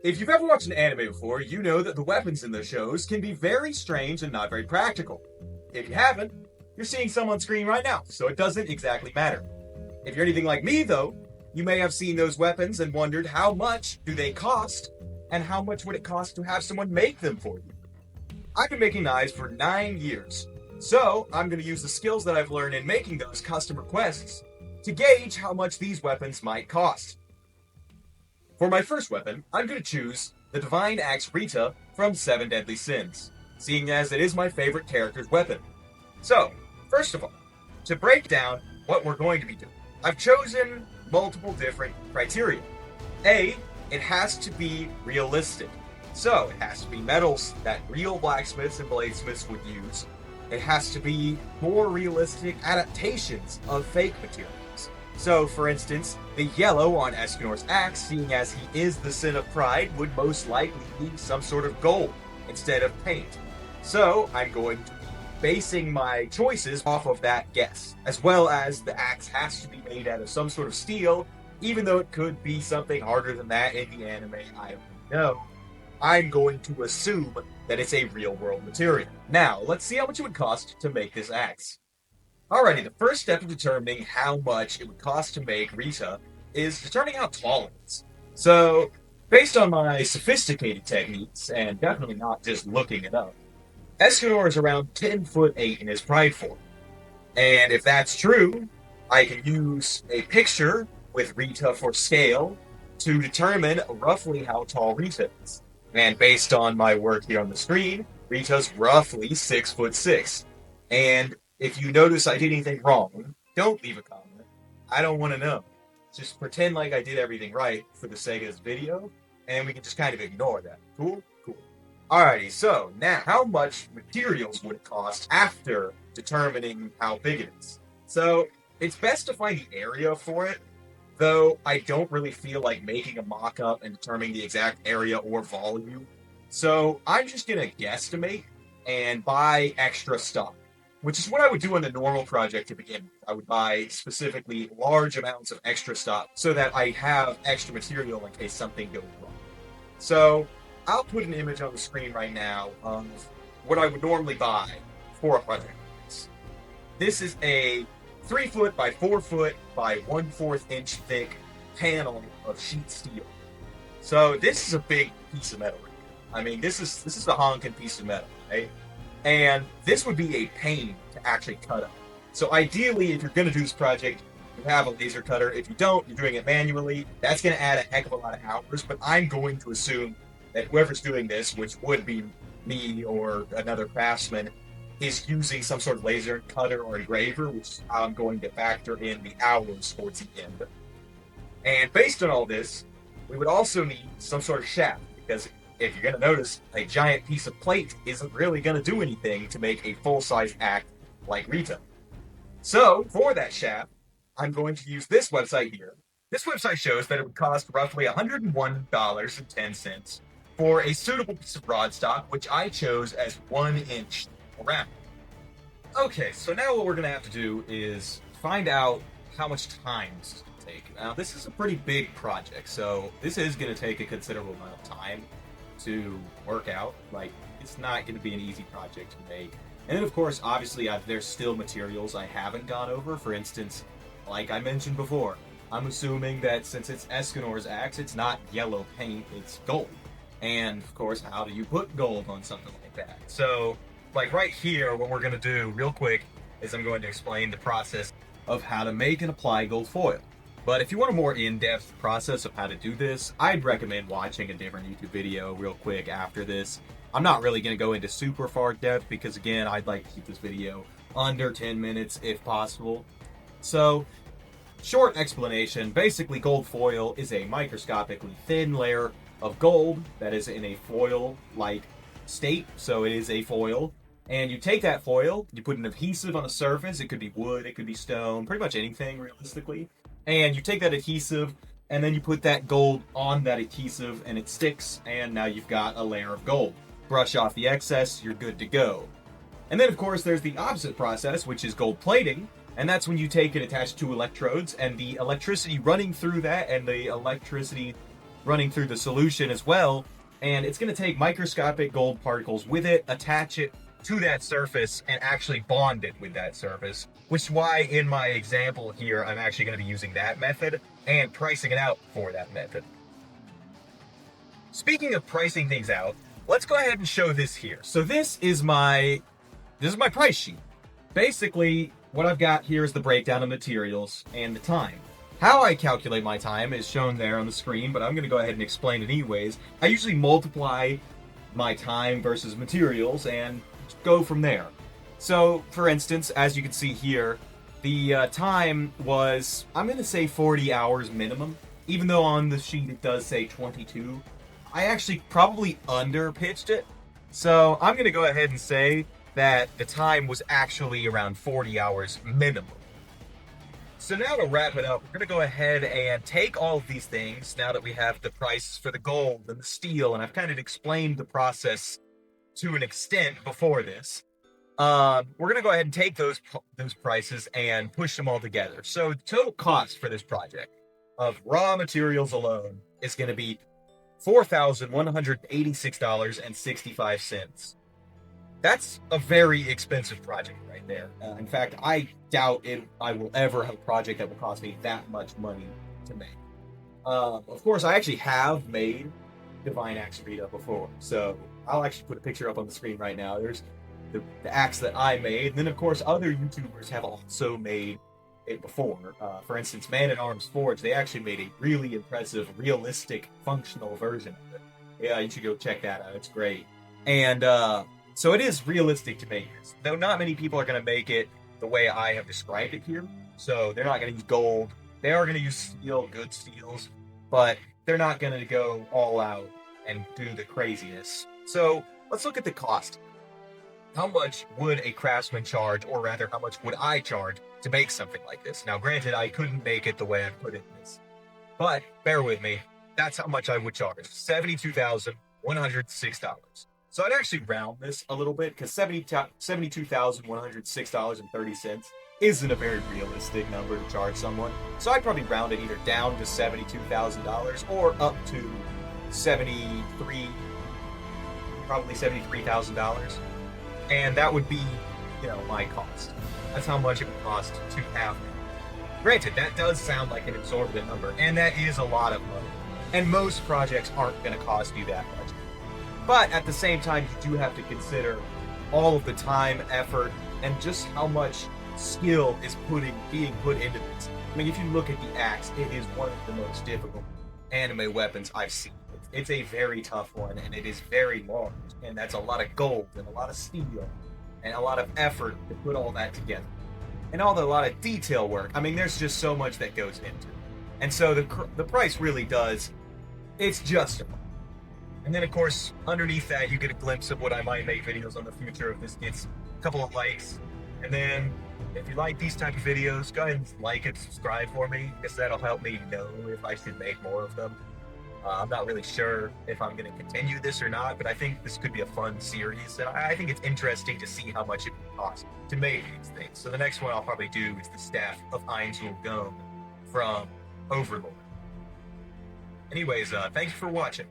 If you've ever watched an anime before, you know that the weapons in the shows can be very strange and not very practical. If you haven't, you're seeing some on screen right now, so it doesn't exactly matter. If you're anything like me, though, you may have seen those weapons and wondered how much do they cost, and how much would it cost to have someone make them for you. I've been making knives for 9 years, so I'm going to use the skills that I've learned in making those custom requests to gauge how much these weapons might cost. For my first weapon, I'm going to choose the Divine Axe Rita from Seven Deadly Sins, seeing as it is my favorite character's weapon. So, first of all, to break down what we're going to be doing, I've chosen multiple different criteria. A, it has to be realistic. So, it has to be metals that real blacksmiths and bladesmiths would use. It has to be more realistic adaptations of fake materials. So, for instance, the yellow on Escanor's axe, seeing as he is the Sin of Pride, would most likely be some sort of gold instead of paint. So, I'm going to be basing my choices off of that guess, as well as the axe has to be made out of some sort of steel, even though it could be something harder than that in the anime, I don't know. I'm going to assume that it's a real-world material. Now, let's see how much it would cost to make this axe. Alrighty, the first step of determining how much it would cost to make Rita is determining how tall it is. So, based on my sophisticated techniques, and definitely not just looking it up, Escanor is around 10 foot 8 in his pride form. And if that's true, I can use a picture with Rita for scale to determine roughly how tall Rita is. And based on my work here on the screen, Rita's roughly 6 foot 6. And if you notice I did anything wrong, don't leave a comment. I don't want to know. Just pretend like I did everything right for the sake of this video, and we can just kind of ignore that. Cool? Cool. Alrighty, so now, how much materials would it cost after determining how big it is? So, it's best to find the area for it, though I don't really feel like making a mock-up and determining the exact area or volume. So, I'm just gonna guesstimate and buy extra stuff, which is what I would do on a normal project to begin with. I would buy specifically large amounts of extra stuff so that I have extra material in case something goes wrong. So I'll put an image on the screen right now of what I would normally buy for a project like this. This is a 3 foot by 4 foot by 1/4 inch thick panel of sheet steel. So this is a big piece of metal right here. I mean, this is a honking piece of metal, right? And this would be a pain to actually cut up. So ideally, if you're going to do this project, you have a laser cutter. If you don't, you're doing it manually. That's going to add a heck of a lot of hours, but I'm going to assume that whoever's doing this, which would be me or another craftsman, is using some sort of laser cutter or engraver, which I'm going to factor in the hours towards the end. And based on all this, we would also need some sort of shaft, because if you're going to notice, a giant piece of plate isn't really going to do anything to make a full-size axe like Rita. So, for that shaft, I'm going to use this website here. This website shows that it would cost roughly $101.10 for a suitable piece of rod stock, which I chose as 1 inch around. Okay, so now what we're going to have to do is find out how much time this is going to take. Now, this is a pretty big project, so this is going to take a considerable amount of time to work out. Like, it's not going to be an easy project to make. And then, of course, obviously, there's still materials I haven't gone over. For instance, like I mentioned before, I'm assuming that since it's Escanor's axe, it's not yellow paint, it's gold. And, of course, how do you put gold on something like that? So, like right here, what we're going to do real quick is I'm going to explain the process of how to make and apply gold foil. But if you want a more in-depth process of how to do this, I'd recommend watching a different YouTube video real quick after this. I'm not really going to go into super far depth because, again, I'd like to keep this video under 10 minutes if possible. So, short explanation, basically gold foil is a microscopically thin layer of gold that is in a foil-like state, so it is a foil. And you take that foil, you put an adhesive on a surface, it could be wood, it could be stone, pretty much anything realistically. And you take that adhesive, and then you put that gold on that adhesive, and it sticks, and now you've got a layer of gold. Brush off the excess, you're good to go. And then, of course, there's the opposite process, which is gold plating, and that's when you take and attach two electrodes, and the electricity running through that, and the electricity running through the solution as well. And it's going to take microscopic gold particles with it, attach it to that surface, and actually bond it with that surface. Which is why in my example here, I'm actually going to be using that method and pricing it out for that method. Speaking of pricing things out, let's go ahead and show this here. So this is my price sheet. Basically, what I've got here is the breakdown of materials and the time. How I calculate my time is shown there on the screen, but I'm going to go ahead and explain it anyways. I usually multiply my time versus materials and go from there. So, for instance, as you can see here, the time was, I'm going to say 40 hours minimum, even though on the sheet it does say 22. I actually probably underpitched it. So I'm going to go ahead and say that the time was actually around 40 hours minimum. So now to wrap it up, we're going to go ahead and take all of these things, now that we have the prices for the gold and the steel, and I've kind of explained the process to an extent before this. We're going to go ahead and take those prices and push them all together. So the total cost for this project of raw materials alone is going to be $4,186.65. That's a very expensive project right there. In fact, I doubt I will ever have a project that will cost me that much money to make. Of course, I actually have made Divine Axe Rita before, so I'll actually put a picture up on the screen right now. There's the axe that I made, and then of course other YouTubers have also made it before. For instance, Man at Arms Forge, they actually made a really impressive, realistic, functional version of it. Yeah, you should go check that out. It's great. And so it is realistic to make this, though not many people are going to make it the way I have described it here. So they're not going to use gold. They are going to use steel, good steels, but they're not going to go all out and do the craziness. So let's look at the cost. How much would a craftsman charge, or rather, how much would I charge to make something like this? Now, granted, I couldn't make it the way I put it in this, but bear with me. That's how much I would charge: $72,106. So I'd actually round this a little bit, because $72,106.30 isn't a very realistic number to charge someone. So I'd probably round it either down to $72,000 or up to probably $73,000. And that would be, my cost. That's how much it would cost to have it. Granted, that does sound like an exorbitant number, and that is a lot of money. And most projects aren't going to cost you that much. But at the same time, you do have to consider all of the time, effort, and just how much skill is being put into this. I mean, if you look at the axe, it is one of the most difficult anime weapons I've seen. It's a very tough one, and it is very large, and that's a lot of gold and a lot of steel and a lot of effort to put all that together. And a lot of detail work. I mean, there's just so much that goes into it. And so the price really it's justified. And then, of course, underneath that, you get a glimpse of what I might make videos on the future if this gets a couple of likes. And then, if you like these type of videos, go ahead and like and subscribe for me, because that'll help me know if I should make more of them. I'm not really sure if I'm going to continue this or not, but I think this could be a fun series. And I think it's interesting to see how much it would cost to make these things. So the next one I'll probably do is the Staff of Ainzul Gome from Overlord. Anyways, thanks for watching.